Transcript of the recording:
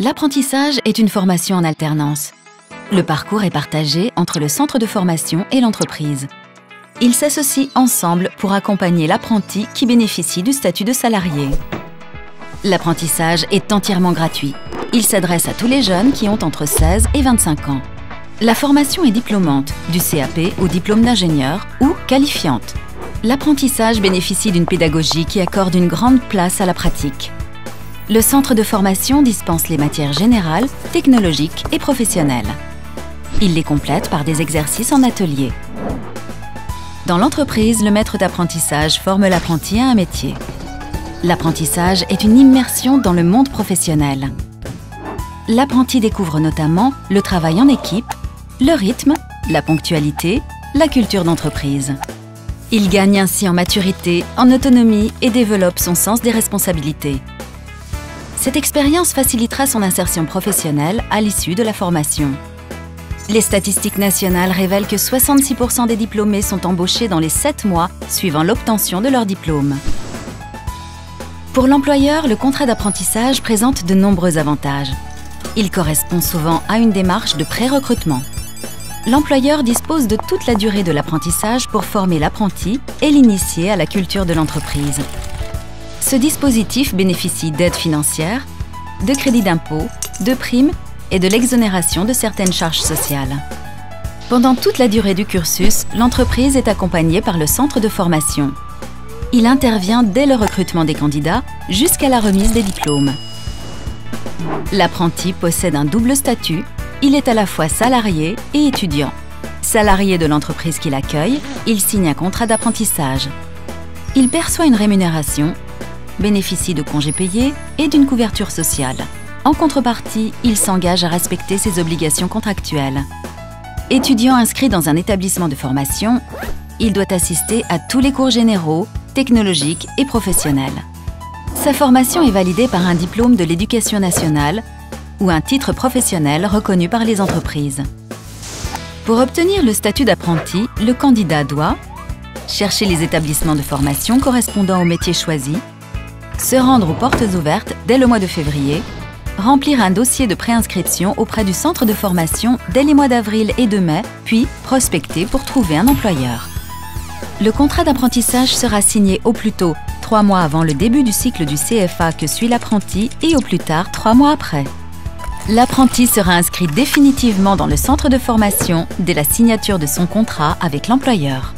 L'apprentissage est une formation en alternance. Le parcours est partagé entre le centre de formation et l'entreprise. Ils s'associent ensemble pour accompagner l'apprenti qui bénéficie du statut de salarié. L'apprentissage est entièrement gratuit. Il s'adresse à tous les jeunes qui ont entre 16 et 25 ans. La formation est diplômante, du CAP au diplôme d'ingénieur ou qualifiante. L'apprentissage bénéficie d'une pédagogie qui accorde une grande place à la pratique. Le centre de formation dispense les matières générales, technologiques et professionnelles. Il les complète par des exercices en atelier. Dans l'entreprise, le maître d'apprentissage forme l'apprenti à un métier. L'apprentissage est une immersion dans le monde professionnel. L'apprenti découvre notamment le travail en équipe, le rythme, la ponctualité, la culture d'entreprise. Il gagne ainsi en maturité, en autonomie et développe son sens des responsabilités. Cette expérience facilitera son insertion professionnelle à l'issue de la formation. Les statistiques nationales révèlent que 66% des diplômés sont embauchés dans les 7 mois suivant l'obtention de leur diplôme. Pour l'employeur, le contrat d'apprentissage présente de nombreux avantages. Il correspond souvent à une démarche de pré-recrutement. L'employeur dispose de toute la durée de l'apprentissage pour former l'apprenti et l'initier à la culture de l'entreprise. Ce dispositif bénéficie d'aides financières, de crédits d'impôt, de primes et de l'exonération de certaines charges sociales. Pendant toute la durée du cursus, l'entreprise est accompagnée par le centre de formation. Il intervient dès le recrutement des candidats jusqu'à la remise des diplômes. L'apprenti possède un double statut. Il est à la fois salarié et étudiant. Salarié de l'entreprise qui l'accueille, il signe un contrat d'apprentissage. Il perçoit une rémunération, bénéficie de congés payés et d'une couverture sociale. En contrepartie, il s'engage à respecter ses obligations contractuelles. Étudiant inscrit dans un établissement de formation, il doit assister à tous les cours généraux, technologiques et professionnels. Sa formation est validée par un diplôme de l'Éducation nationale ou un titre professionnel reconnu par les entreprises. Pour obtenir le statut d'apprenti, le candidat doit chercher les établissements de formation correspondant au métier choisi, se rendre aux portes ouvertes dès le mois de février, remplir un dossier de préinscription auprès du centre de formation dès les mois d'avril et de mai, puis prospecter pour trouver un employeur. Le contrat d'apprentissage sera signé au plus tôt 3 mois avant le début du cycle du CFA que suit l'apprenti et au plus tard 3 mois après. L'apprenti sera inscrit définitivement dans le centre de formation dès la signature de son contrat avec l'employeur.